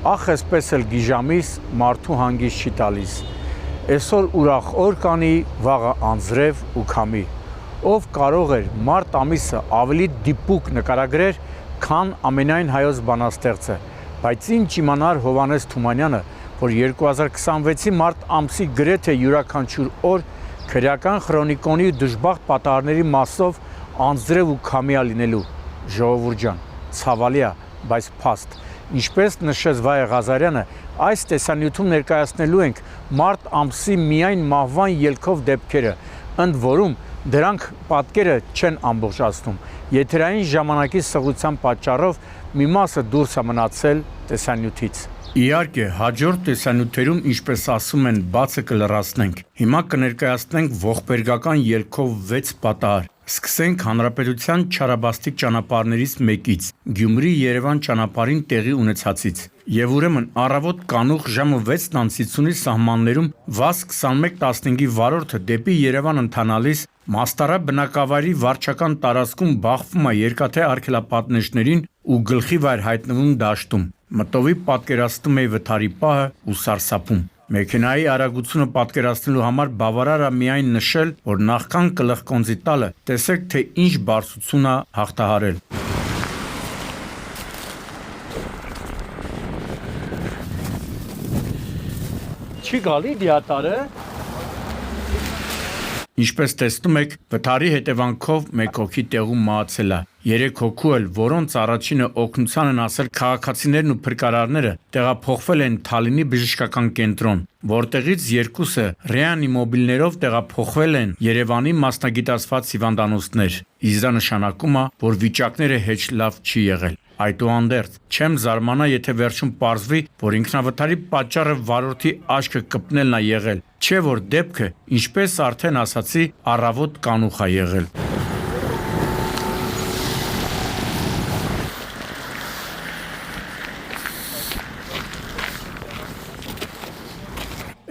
ախ էսպես էլ գիժամիս մարդու հանգիստ չի տալիս։ Այսօր ուրախ օր կանի, վաղը անձրև ու քամի։ Ով կարող էր մարտ ամիսը ավելի դիպուկ նկարագրեր, քան ամենայն հայոց բանաստեղծը, բայց ինչ իմանար Հովհաննես Թումանյանը, որ 2026-ի մարտ ամսի գրեթե յուրաքանչյուր օր քրեական քրոնիկոնի դժբախտ պատահարների մասով անձրև ու քամիա լինելու։ Ժողովուրդ ջան, ցավալի է, բայց փաստ։ Ինչպես նշեց Վայե Ղազարյանը, այս տեսանյութում ներկայացնելու ենք մարտ ամսի միայն մահվան ելքով դեպքերը, ընդ որում դրանք պատկերը չեն ամբողջացնում։ Եթերային ժամանակի սղության պատճառով մի մասը դուրս է մնացել տեսանյութից։ Իհարկե, հաջորդ տեսանյութերում, ինչպես ասում են, բացը կլրացնենք։ Հիմա կներկայացնենք ողբերգական ելքով 6 պատահար։ Սկսենք հանրապետության չարաբաստիկ ճանապարհներից մեկից՝ Գյումրի-Երևան ճանապարհին տեղի ունեցածից։ Եվ ուրեմն առավոտ կանուխ ժամը 6:50-ի սահմաններում ՎԱԶ 2115-ի վարորդը դեպի Երևան ընթանալիս Մաստառա բնակավայրի վարչական տարածքում բախվում է երկաթե արգելապատնեշներին ու գլխի վայր հայտնվում դաշտում։ Մտովի պատկերացնում է վթարի պահը ու սարսափում։ Մեքենայի արագությունը պատկերացնելու համար բավարար է միայն նշել, որ նախքան կլխկոնձի տալը տեսեք, թե ինչ բարձրություն է հաղթահարել։ Չի գալի դիատարը։ Ինչպես տեսնում եք, վթարի հետևանքով մեկ հոգի տեղում մահացել է։ 3 հոգու էլ, որոնց առաջինը օգնության են ասել քաղաքացիներն ու փրկարարները, տեղափոխվել են Թալինի բժշկական կենտրոն, որտեղից երկուսը ռեանիմոբիլներով տեղափոխվել են Երևանի մասնագիտացված հիվանդանոցներ։ Իսկ դա նշանակում է, որ վիճակները հեչ լավ չի եղել։ Այդուհանդերձ, չեմ զարմանա, եթե վերջում պարզվի, որ ինքնավթարի պատճառը վարորդի աչքը կպնելն է եղել, չէ որ դեպքը, ինչպես արդեն ասացի, առավոտ կանուխ է եղել։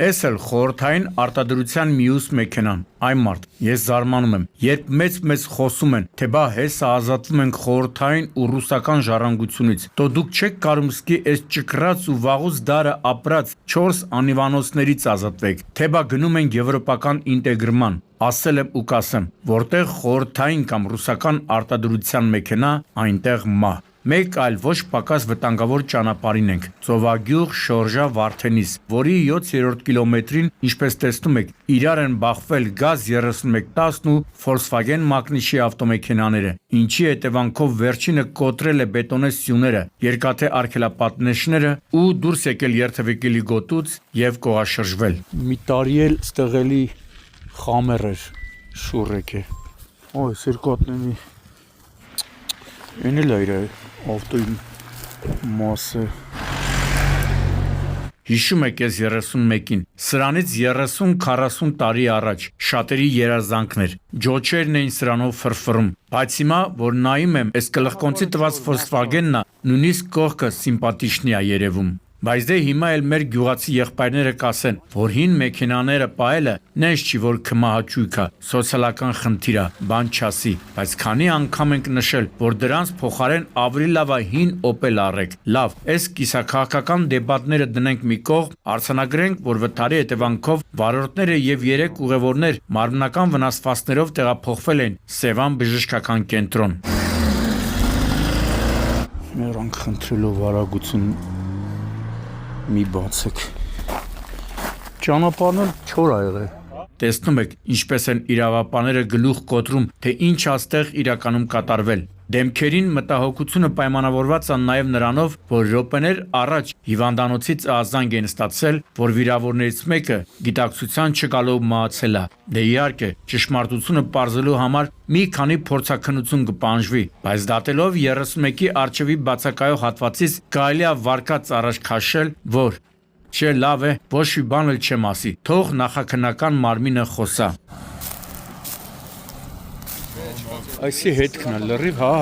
Էս էլ խորհրդային արտադրության մյուս մեքենան, այն մարդ, ես զարմանում եմ, երբ մեծ խոսում են, թե բա հեսա ազատվում ենք խորհրդային ու ռուսական ժառանգությունից, то դուք չեք կարում սկի այս ճկրած ու վաղուց դարը ապրած 4 անիվանոցներից ազատվեք, թե բա գնում ենք եվրոպական ինտեգրման, ասել եմ ու կասեմ, որտեղ խորհրդային կամ ռուսական արտադրության մեքենա, այնտեղ մահ։ Մեկ այլ ոչ պակաս վտանգավոր ճանապարհին ենք, Ծովագյուղ Շորժա Վարդենիս, որի 7-րդ կիլոմետրին, ինչպես տեսնում եք, իրար են բախվել գազ 3110 ու Volkswagen Magnishi ավտոմեքենաները, ինչի հետևանքով վերջինը կոտրել է բետոնե սյուները, երկաթե արգելապատնեշները ու դուրս եկել երթևեկելի գոտուց եւ կողաշրջվել։ Մի տարի էլ ստեղելի խամեր էր շուրեք է։ Օй, սիրկոտնի Էն էլ այր է ավտոյի մասը։ Հիշում եք ես 31-ին, սրանից 30-40 տարի առաջ, շատերի երազանքներ, ջոչերն էին սրանով ֆրֆռում, բայց հիմա, որ նայում եմ, այս կլխկոնցի տված Volkswagen-ն է, նույնիսկ կողքը սիմպաթիչնի է երևում։ Բայց դե հիմա էլ մեր գյուղացի եղբայրները կասեն, որ հին մեքենաները պահելը նենց չի, որ քմահաճույք է, սոցիալական խնդիր է, բան չասի, բայց քանի անգամ ենք նշել, որ դրանց փոխարեն ավելի լավ է հին Opel առեք։ Լավ, այս կիսաքաղաքական դեբատները դնենք մի կողմ, արձանագրենք, որ վթարի հետևանքով վարորդները եւ 3 ուղևորներ մարմնական վնասվածքներով տեղափոխվել են Սևան բժշկական կենտրոն։ Նրանք խնդրելով արագություն մի բացեք։ Ճանապարհն էլ չոր ա եղել։ Տեսնում եք, ինչպես են իրավապանները գլուխ կոտրում, թե ինչ աստեղ իրականում կատարվել։ Դեմքերին մտահոգությունը պայմանավորված է նաև նրանով, որ րոպեներ առաջ հիվանդանոցից ազանգ են ստացել, որ վիրավորներից մեկը գիտակցության չգալով մահացել է։ Դե իհարկե, ճշմարտությունը պարզելու համար մի քանի փորձաքննություն կպանջվի, բայց դատելով 31-ի արչևի բացակայող հատվածից կարելի է վարկած առաջ քաշել, որ չէ լավ է, ոչ մի բան էլ չեմ ասի, թող նախաքննական մարմինը խոսա։ Այսի հետքն է, լրիվ, հա,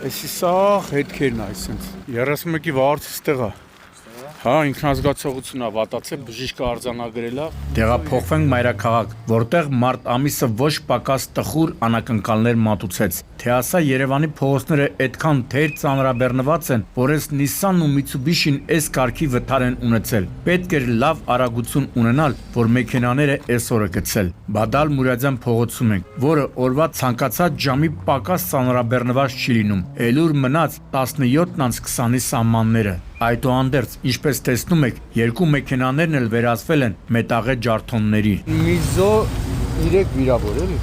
այսի սաղ հետքերն է, այսինց, 31-ի վարորդը ստեղ է, հա, ինքնազգացողություն է, վատացել, բժիշկը արձանագրել է, տեղափոխվենք մայրաքաղաք, որտեղ մարտ ամիսը ոչ պակաս տխուր անակնկալներ մատուցեց, թե ասա Երևանի փողոցները այդքան թեր ծանրաբեռնված են, որ այս Nissan-ն ու Mitsubishi-ն այս կարգի վթար են ունեցել։ Պետք էր լավ արագություն ունենալ, որ մեքենաները այսօրը գցել։ Բադալ Մուրադյան փողոցում ենք, որը օրվա ցանկացած ժամի պակաս ծանրաբեռնված չի լինում։ Էլուր մնաց 17:20-ի սահմանները։ Այդուհանդերձ, ինչպես տեսնում եք, երկու մեքենաներն էլ վերածվել են մետաղե ջարդոնների։ Միզո 3 վիրավոր էլի։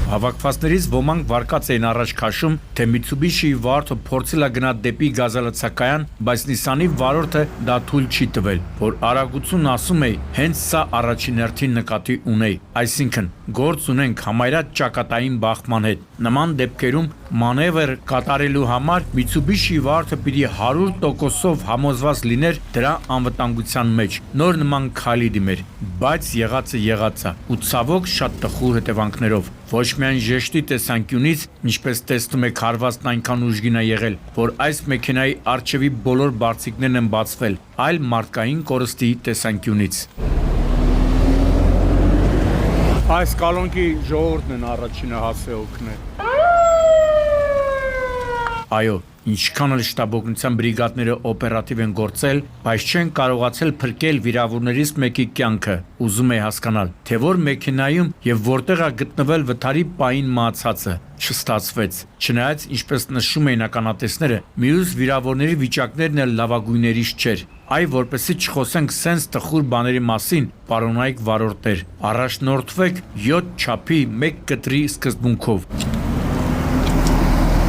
Հավաքվածներից ոմանք վարկած էին առաջ քաշում, թե Mitsubishi-ի վարորդը փորձել է գնալ դեպի գազալցակայան, բայց Nissan-ի վարորդը դա թույլ չի տվել, որ արագությունն ասում է, հենց սա առաջին հերթին նկատի ունեի, այսինքն գործ ունենք համարյա ճակատային բախման հետ։ Նման դեպքերում մանևր կատարելու համար Mitsubishi-ի վարորդը պիտի 100%-ով համոզված լիներ դրա անվտանգության մեջ, նոր նման քայլի դիմեր, բայց եղածը եղածա ու ցավոք շատ տխուր հետևանքներով։ Ոչ միայն ժեշտի տեսանկյունից, ինչպես տեսնում եք, հարվածն այնքան ուժգին է եղել, որ այս մեքենայի առջևի բոլոր բարձիկներն են բացվել, այլ մարդկային կորստի տեսանկյունից։ Այս կալոնքի ժողովուրդն են առաջինը հասել օգնել։ Այո, ինչքան էլ շտաբօգնության բրիգադները օպերատիվ են գործել, բայց չեն կարողացել փրկել վիրավորներից մեկի կյանքը։ Ուզում է հասկանալ, թե որ մեքենայում եւ որտեղ է գտնվել վթարի պահին մահացածը։ Չստացվեց։ Չնայած, ինչպես նշում էին ականատեսները, մյուս վիրավորների վիճակներն էլ լավագույններից չէր։ Այ որպեսզի չխոսենք սենց տխուր բաների մասին, պարոնայք վարորդներ, առաջնորդվեք 7 չափի 1 կտրի սկզբունքով։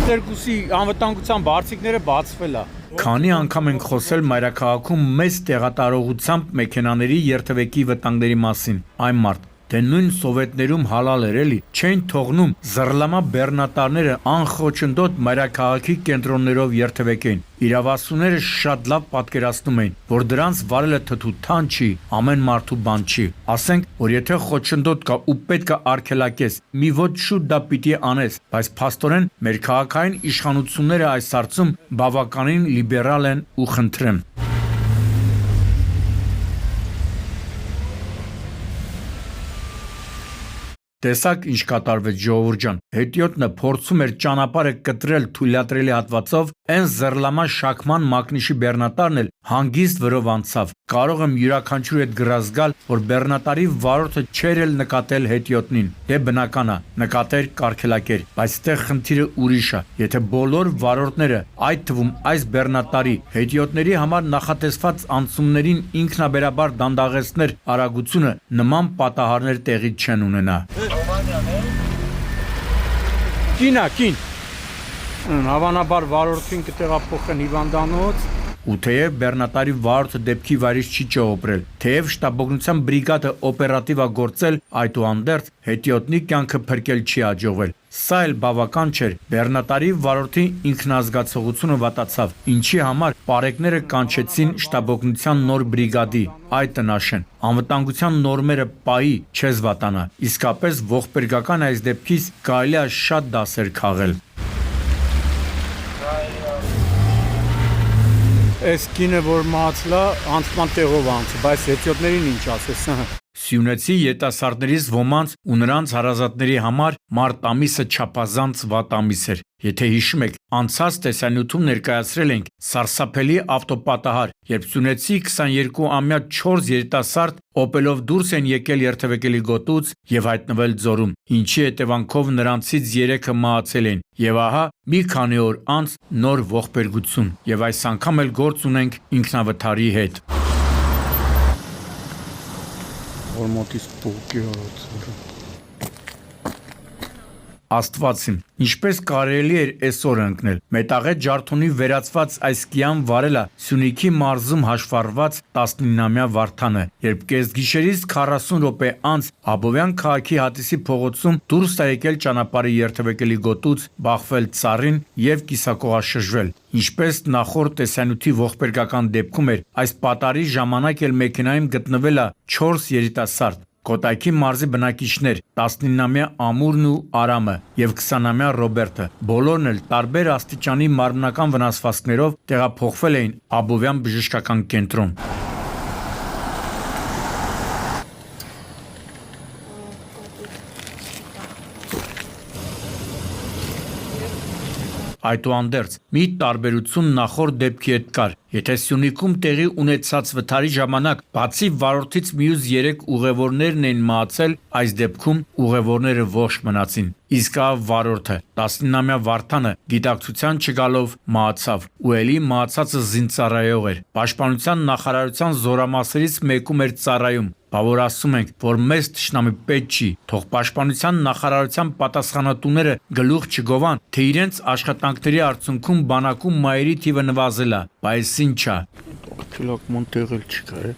Երկուսի անվտանգության բարձիկները բացվել է։ Քանի անգամ ենք խոսել մայրաքաղաքում մեծ տեղատարողությամբ մեքենաների երթևեկի վտանգների մասին։ Այն մարդ, թե նույն սովետներում հալալ էր էլի, չեն թողնում զռլամա բեռնատարները անխոչնդոտ մայրաքաղաքի կենտրոններով երթևեկեն։ Իրավասուները շատ լավ պատկերացնում էին, որ դրանց վարելը թթութան չի, ամեն մարդու բան չի։ Ասենք, որ եթե խոչնդոտ կա ու պետք է արգելակես, մի ոչ շուտ դա պիտի անես, բայց փաստորեն մեր քաղաքային իշխանությունները այս հարցում բավականին լիբերալ են ու խնդրեմ։ Տեսակ ինչ կատարվեց ժողովուրդ ջան, հետիոտնը փորձում էր ճանապարհը կտրել թույլատրելի հատվածով, այն զռլամա շաքման մակնիշի բեռնատարն էլ հանգիստ վրով անցավ։ Կարող եմ յուրաքանչյուրի հետ գրազգալ, որ բեռնատարի վարորդը չէր էլ նկատել հետիոտնին։ Դե բնական է, նկատեր կարգելակեր, բայց այդտեղ խնդիրը ուրիշ է։ Եթե բոլոր վարորդները, այդ թվում այս բեռնատարի հետիոտների համար նախատեսված անցումներին ինքնաբերաբար դանդաղեցներ արագությունը, նման պատահարներ տեղի չեն ունենա։ Կին, հավանաբար վարորդին կտեղափոխեն հիվանդանոց։ Ու թեև բեռնատարի վարորդը դեպքի վայրից չի ճողոպրել, թեև շտաբօգնության բրիգադը օպերատիվ է գործել, այդուհանդերձ հետիոտնի կյանքը փրկել չի հաջողվել։ Սա էլ բավական չէր, բեռնատարի վարորդի ինքնազգացողությունը վատացավ, ինչի համար պարեկները կանչեցին շտաբօգնության նոր բրիգադի, այդ տնաշեն, անվտանգության նորմերը պահի, չես վատանա, իսկապես ողբերգական այս դեպքից կարելի է շատ դասեր քաղել։ Այս կինը, որ մահացլա, անցման տեղով անցը, բայց հետիոտներին ինչ ասես։ Սյունեցի երիտասարդներից ոմանց ու նրանց հարազատների համար մարտ ամիսը չափազանց վատ ամիս էր։ Եթե հիշում եք, անցած տեսանյութում ներկայացրել ենք սարսափելի ավտոպատահար, երբ սյունեցի 22-ամյա 4 երիտասարդ օպելով դուրս են եկել երթևեկելի գոտուց եւ հայտնվել ձորում, ինչի հետևանքով նրանցից 3-ը մահացել են։ Եվ ահա մի քանի օր անց նոր ողբերգություն, եւ այս անգամ էլ գործ ունենք ինքնավթարի հետ։ Որմոտից փոքի հարցը։ Աստվածիմ, ինչպես կարելի էր այսօր ընկնել։ Մետաղե ջարդոնի վերածված այս կիան վարելա Սյունիքի մարզում հաշվառված 19-ամյա Վարդանը, երբ կեսգիշերից 40 րոպե անց Աբովյան քաղաքի Հատիսի փողոցում դուրս է եկել ճանապարհի երթևեկելի գոտուց, բախվել ծառին եւ կիսակողաշրջվել։ Ինչպես նախորդ տեսանյութի ողբերգական դեպքում էր, այս պատարի ժամանակ էլ մեքենայում գտնվել է 4 երիտասարդ։ Կոտայքի մարզի բնակիչներ 19-ամյա Ամուրն ու Արամը եւ 20-ամյա Ռոբերտը բոլորն էլ տարբեր աստիճանի մարմնական վնասվածքներով տեղափոխվել էին Աբովյան բժշկական կենտրոն։ Այդուհանդերձ, մի տարբերություն նախորդ դեպքի հետ կար։ Եթե Սյունիքում տեղի ունեցած վթարի ժամանակ բացի վարորդից մյուս 3 ուղևորներն էին մահացել, այս դեպքում ուղևորները ողջ մնացին։ Իսկ վարորդը 19-ամյա Վարդանը գիտակցության չգալով մահացավ, ու ելի մահացածը զինծառայող էր։ Պաշտպանության նախարարության զորամասերից մեկում էր ծառայում։ Բա որ ասում ենք, որ մեզ թշնամի պետք չի, թող պաշտպանության նախարարության պատասխանատուները գլուխ չգովան, թե իրենց աշխատանքների արդյունքում բանակում մայրի թիվը նվազել է, բայց ինչա։ Քիլոկմոն տեղել չկա։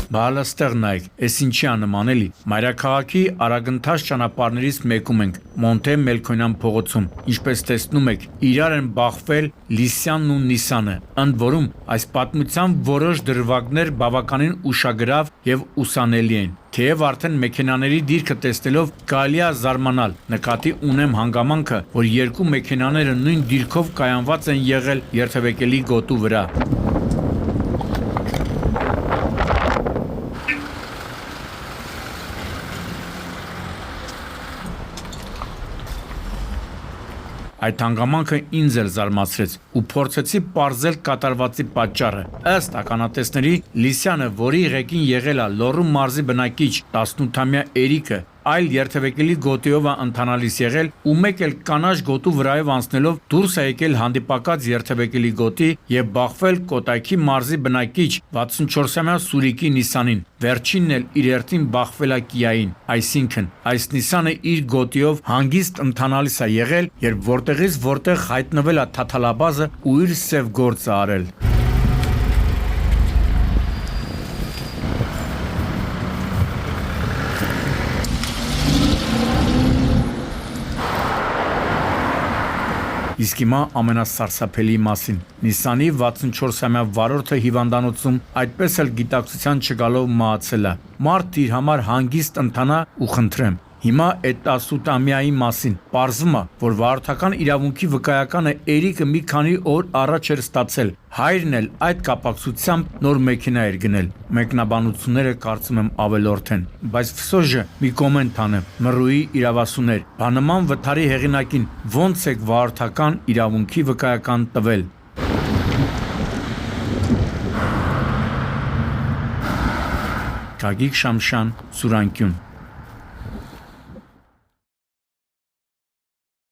Բալը ստեղ նայեք, ես ինչի անման էլի։ Մայրաքաղաքի արագընթաց ճանապարհներից մեկում ենք, Մոնտե Մելքոնյան փողոցում։ Ինչպես տեսնում եք, իրար են բախվել Լիսյանն ու Նիսանը։ Ընդ որում, այս պատմության որոշ դրվագներ բավականին ուշագրավ եւ ուսանելի են։ Թեև արդեն մեքենաների դիրքը տեսնելով կարելի է զարմանալ, նկատի ունեմ հանգամանքը, որ 2 մեքենաները նույն դիրքով կայանված են եղել երթևեկելի գոտու վրա։ Այդ հանգամանքը ինձ էլ զարմացրեց ու փորձեցի պարզել կատարվածի պատճառը։ Ըստ ականատեսների, Լիսյանը, որի ղեկին եղել է Լոռու մարզի բնակիչ 18-ամյա Էրիկը, այլ երթևեկելի գոտիով է ընթանալիս եղել ու մեկ էլ կանաչ գոտու վրայով անցնելով դուրս է եկել հանդիպակաց երթևեկելի գոտի եւ բախվել Կոտայքի մարզի բնակիչ 64-ամյա Սուրիկի Նիսանին։ Վերջինն էլ իր երթին բախվել է Կիային, այսինքն այս Նիսանը իր գոտիով հանգիստ ընթանալիս է եղել, երբ որտեղից որտեղ հայտնվել է թաթալաբազը ու իր սև գործը արել։ Իսկ հիմա ամենասարսափելի մասին։ Նիսանի 64-ամյա վարորդը հիվանդանոցում այդպես էլ գիտակցության չգալով մահացել է։ Մարդ իր համար հանգիստ ընթանա ու խնդրեմ։ Հիմա այդ 18-ամյայի մասին պարզվում է, որ վարորդական իրավունքի վկայականը Էրիկը մի քանի օր առաջ էր ստացել։ Հայրն էլ այդ կապակցությամբ նոր մեքենա էր գնել։ Մեկնաբանությունները կարծում եմ ավելորդ են, բայց Ֆսոժը մի կոմենտ անեմ։ Մռուի իրավասուներ, բանման վթարի հեղինակին ո՞նց եք վարորդական իրավունքի վկայական տվել։ Գագիկ Շամշան, Սուրանկյուն։